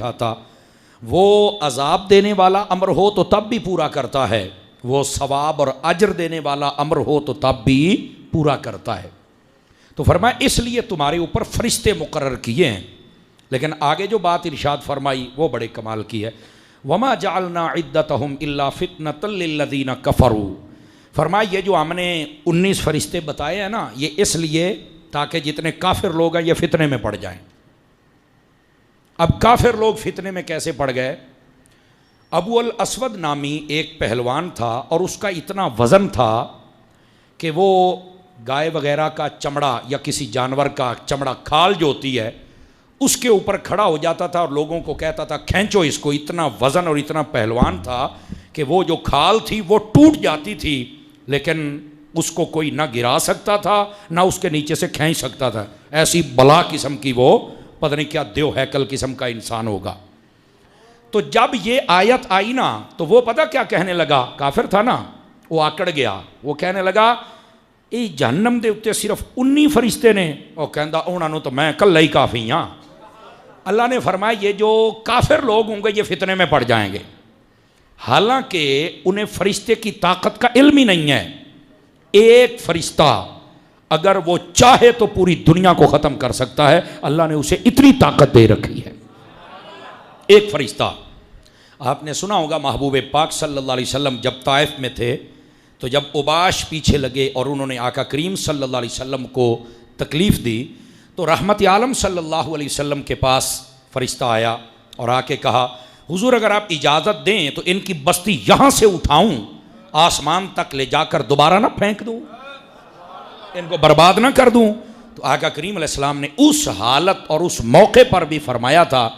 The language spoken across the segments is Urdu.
سکھاتا. وہ عذاب دینے والا امر ہو تو تب بھی پورا کرتا ہے, وہ ثواب اور اجر دینے والا امر ہو تو تب بھی پورا کرتا ہے. تو فرمایا اس لیے تمہارے اوپر فرشتے مقرر کیے ہیں. لیکن آگے جو بات ارشاد فرمائی وہ بڑے کمال کی ہے. وما جعلنا عدتهم الا فتنة للذین کفروا. فرمایا یہ جو ہم نے 19 فرشتے بتائے ہیں نا, یہ اس لیے تاکہ جتنے کافر لوگ ہیں یہ فتنے میں پڑ جائیں. اب کافر لوگ فتنے میں کیسے پڑ گئے؟ ابو الاسود نامی ایک پہلوان تھا اور اس کا اتنا وزن تھا کہ وہ گائے وغیرہ کا چمڑا یا کسی جانور کا چمڑا, کھال جو ہوتی ہے, اس کے اوپر کھڑا ہو جاتا تھا اور لوگوں کو کہتا تھا کھینچو اس کو. اتنا وزن اور اتنا پہلوان تھا کہ وہ جو کھال تھی وہ ٹوٹ جاتی تھی لیکن اس کو کوئی نہ گرا سکتا تھا نہ اس کے نیچے سے کھینچ سکتا تھا. ایسی بلا قسم کی وہ پتہ نہیں کیا دیو ہیکل قسم کا انسان ہوگا. تو جب یہ آیت آئی نا تو وہ پتہ کیا کہنے لگا, کافر تھا نا, وہ آکڑ گیا. وہ کہنے لگا اے جہنم دے اتے صرف 19 فرشتے نے, اور کہندا انہاں نوں تو میں کلہ ہی کافی ہاں. اللہ نے فرمایا یہ جو کافر لوگ ہوں گے یہ فتنے میں پڑ جائیں گے, حالانکہ انہیں فرشتے کی طاقت کا علم ہی نہیں ہے. ایک فرشتہ اگر وہ چاہے تو پوری دنیا کو ختم کر سکتا ہے, اللہ نے اسے اتنی طاقت دے رکھی ہے. ایک فرشتہ. آپ نے سنا ہوگا محبوب پاک صلی اللہ علیہ وسلم جب طائف میں تھے تو جب اوباش پیچھے لگے اور انہوں نے آقا کریم صلی اللہ علیہ وسلم کو تکلیف دی تو رحمت عالم صلی اللہ علیہ وسلم کے پاس فرشتہ آیا اور آ کے کہا حضور اگر آپ اجازت دیں تو ان کی بستی یہاں سے اٹھاؤں, آسمان تک لے جا کر دوبارہ نہ پھینک دوں, ان کو برباد نہ کر دوں. تو آقا کریم علیہ السلام نے اس حالت اور اس موقع پر بھی فرمایا تھا,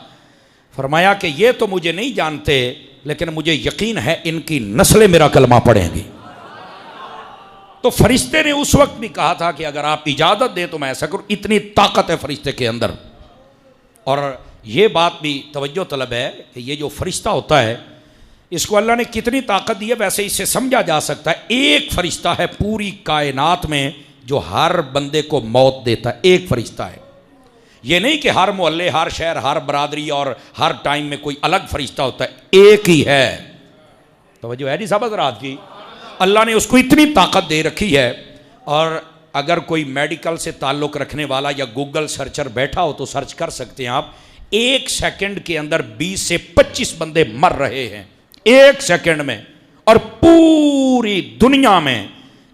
فرمایا کہ یہ تو مجھے نہیں جانتے لیکن مجھے یقین ہے ان کی نسلیں میرا کلمہ پڑھیں گی. تو فرشتے نے اس وقت بھی کہا تھا کہ اگر آپ اجازت دیں تو میں ایسا کروں. اتنی طاقت ہے فرشتے کے اندر. اور یہ بات بھی توجہ طلب ہے کہ یہ جو فرشتہ ہوتا ہے اس کو اللہ نے کتنی طاقت دی ہے. ویسے اس سے سمجھا جا سکتا ہے ایک فرشتہ ہے پوری کائنات میں جو ہر بندے کو موت دیتا ہے. ایک فرشتہ ہے. یہ نہیں کہ ہر محلے, ہر شہر, ہر برادری اور ہر ٹائم میں کوئی الگ فرشتہ ہوتا ہے, ایک ہی ہے. توجہ ہے جی صاحب حضرات کی. اللہ نے اس کو اتنی طاقت دے رکھی ہے. اور اگر کوئی میڈیکل سے تعلق رکھنے والا یا گوگل سرچر بیٹھا ہو تو سرچ کر سکتے ہیں آپ, 1 سیکنڈ کے اندر 20 سے 25 بندے مر رہے ہیں 1 سیکنڈ میں. اور پوری دنیا میں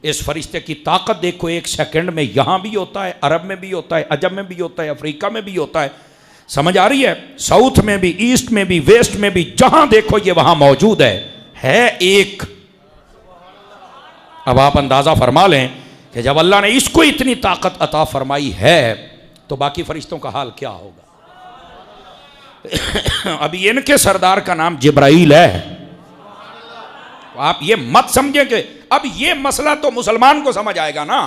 اس فرشتے کی طاقت دیکھو. 1 سیکنڈ میں یہاں بھی ہوتا ہے, عرب میں بھی ہوتا ہے, عجم میں بھی ہوتا ہے, افریقہ میں بھی ہوتا ہے. سمجھ آ رہی ہے؟ ساؤتھ میں بھی, ایسٹ میں بھی, ویسٹ میں بھی, جہاں دیکھو یہ وہاں موجود ہے ایک. اب آپ اندازہ فرما لیں کہ جب اللہ نے اس کو اتنی طاقت عطا فرمائی ہے تو باقی فرشتوں کا حال کیا ہوگا. ابھی ان کے سردار کا نام جبرائیل ہے. آپ یہ مت سمجھیں کہ اب یہ مسئلہ تو مسلمان کو سمجھ آئے گا نا.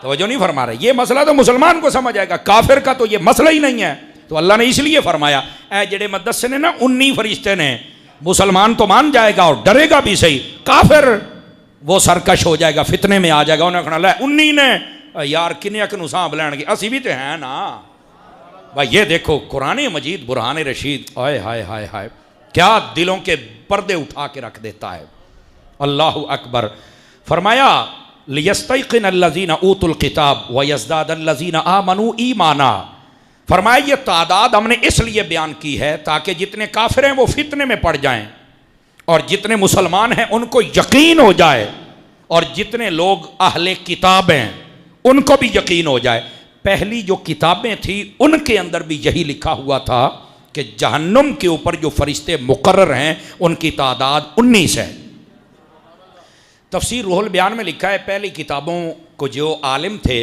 توجہ نہیں فرما رہے. یہ مسئلہ تو مسلمان کو سمجھ آئے گا, کافر کا تو یہ مسئلہ ہی نہیں ہے. تو اللہ نے اس لیے فرمایا اے جڑے مدثر نے نا 19 فرشتے نے, مسلمان تو مان جائے گا اور ڈرے گا بھی صحیح, کافر وہ سرکش ہو جائے گا, فتنے میں آ جائے گا. انہیں کہنا لے 19 نے یار کنیا کنو سانپ لین گے, اسی بھی تو ہیں نا بھائی. یہ دیکھو قرآن مجید برہان رشید, ہائے ہائے ہائے ہائے, کیا دلوں کے پردے اٹھا کے رکھ دیتا ہے. اللہ اکبر. فرمایا لیستیقن الذین اوتوا الکتاب ویزداد الذین آمنوا ایمانا. فرمایا یہ تعداد ہم نے اس لیے بیان کی ہے تاکہ جتنے کافر ہیں وہ فتنے میں پڑ جائیں اور جتنے مسلمان ہیں ان کو یقین ہو جائے, اور جتنے لوگ اہل کتاب ہیں ان کو بھی یقین ہو جائے. پہلی جو کتابیں تھیں ان کے اندر بھی یہی لکھا ہوا تھا کہ جہنم کے اوپر جو فرشتے مقرر ہیں ان کی تعداد 19 ہے. تفسیر روح البیان میں لکھا ہے پہلی کتابوں کو جو عالم تھے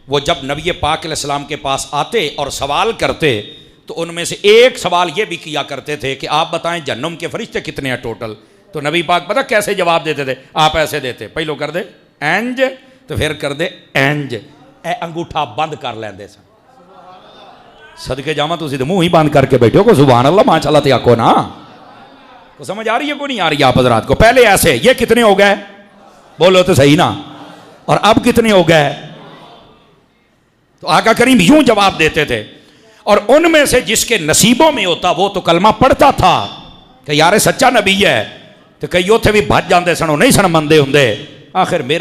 وہ جب نبی پاک علیہ السلام کے پاس آتے اور سوال کرتے تو ان میں سے ایک سوال یہ بھی کیا کرتے تھے کہ آپ بتائیں جہنم کے فرشتے کتنے ہیں ٹوٹل. تو نبی پاک پتہ کیسے جواب دیتے تھے؟ آپ ایسے دیتے, پہلو کر دے اینج تو پھر کر دے اینج, اے انگوٹھا بند کر لیندے سن. صدقے جاواں تسی تے منہ ہی بند کر کے بیٹھے ہو کو سبحان اللہ ماشاءاللہ تے آکو نا. کو سمجھ آ رہی ہے کو نہیں آ رہی آپ حضرات کو؟ پہلے ایسے یہ کتنے ہو گئے بولو تو صحیح نا, اور اب کتنے ہو گئے؟ تو آقا کریم یوں جواب دیتے تھے. اور ان میں سے جس کے نصیبوں میں ہوتا وہ تو کلمہ پڑھتا تھا کہ یار سچا نبی ہے، تو کئی اتنے بھی بھج جاندے سن، نہیں سن مندے ہوندے، آخر میرے